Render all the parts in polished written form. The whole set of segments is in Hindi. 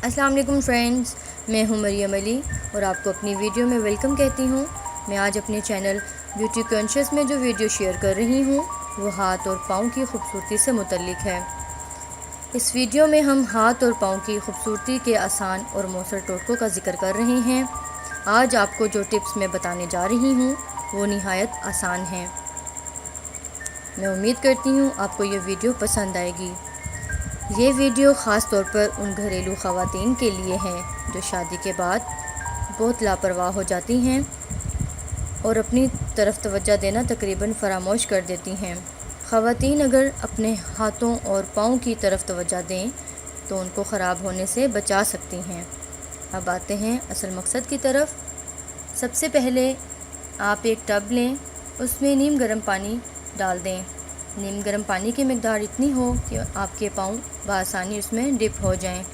अस्सलाम वालेकुम फ्रेंड्स, मैं हूं मरियम अली और आपको अपनी वीडियो में वेलकम कहती हूं। मैं आज अपने चैनल ब्यूटी कॉन्शियस में जो वीडियो शेयर कर रही हूं वो हाथ और पाँव की खूबसूरती से मुतल्लिक है। इस वीडियो में हम हाथ और पाँव की खूबसूरती के आसान और मौसर टोटकों का जिक्र कर रहे हैं। आज आपको जो टिप्स मैं बताने जा रही हूँ वो निहायत आसान हैं। मैं उम्मीद करती हूँ आपको ये वीडियो पसंद आएगी। ये वीडियो ख़ास तौर पर उन घरेलू ख़वातीन के लिए है जो शादी के बाद बहुत लापरवाह हो जाती हैं और अपनी तरफ तवज्जो देना तकरीबन फरामोश कर देती हैं। ख़वातीन अगर अपने हाथों और पाँव की तरफ तवज्जो दें तो उनको ख़राब होने से बचा सकती हैं। अब आते हैं असल मकसद की तरफ। सबसे पहले आप एक टब लें, उसमें नीम गर्म पानी डाल दें। नीम गर्म पानी की मिकदार इतनी हो कि आपके पाँव बआसानी उसमें डिप हो जाएं।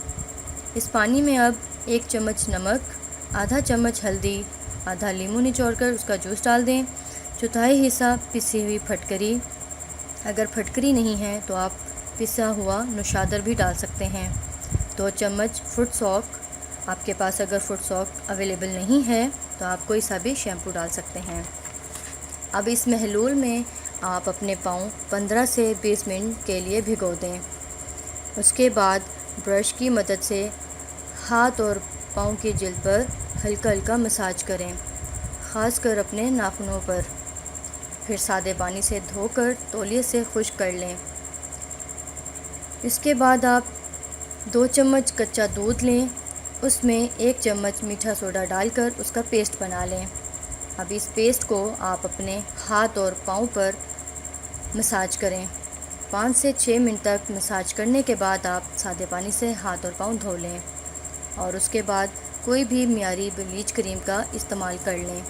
इस पानी में अब 1 चम्मच नमक, आधा चम्मच हल्दी, आधा लीमू निचोड़कर उसका जूस डाल दें। चौथाई हिस्सा पिसी हुई फटकरी, अगर फटकरी नहीं है तो आप पिसा हुआ नुशादर भी डाल सकते हैं। 2 चम्मच फुट सॉक, आपके पास अगर फुट सॉक अवेलेबल नहीं है तो आप कोई सा भी शैम्पू डाल सकते हैं। अब इस महलूल में आप अपने पाँव 15 से 20 मिनट के लिए भिगो दें। उसके बाद ब्रश की मदद से हाथ और पाँव की जिल्द पर हल्का हल्का मसाज करें, ख़ासकर अपने नाखूनों पर। फिर सादे पानी से धोकर तौलिए से खुश्क कर लें। इसके बाद आप 2 चम्मच कच्चा दूध लें, उसमें 1 चम्मच मीठा सोडा डालकर उसका पेस्ट बना लें। अब इस पेस्ट को आप अपने हाथ और पाँव पर मसाज करें। 5 से 6 मिनट तक मसाज करने के बाद आप सादे पानी से हाथ और पाँव धो लें और उसके बाद कोई भी मियारी ब्लीच क्रीम का इस्तेमाल कर लें।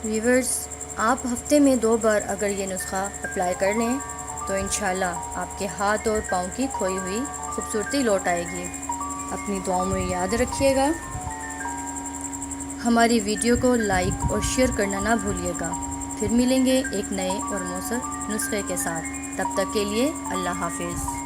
व्यूअर्स, आप हफ्ते में 2 बार अगर ये नुस्खा अप्लाई कर लें तो इंशाल्लाह आपके हाथ और पाँव की खोई हुई खूबसूरती लौट आएगी। अपनी दुआओं में याद रखिएगा। हमारी वीडियो को लाइक और शेयर करना ना भूलिएगा। फिर मिलेंगे एक नए और मौसर नुस्खे के साथ। तब तक के लिए अल्लाह हाफिज़।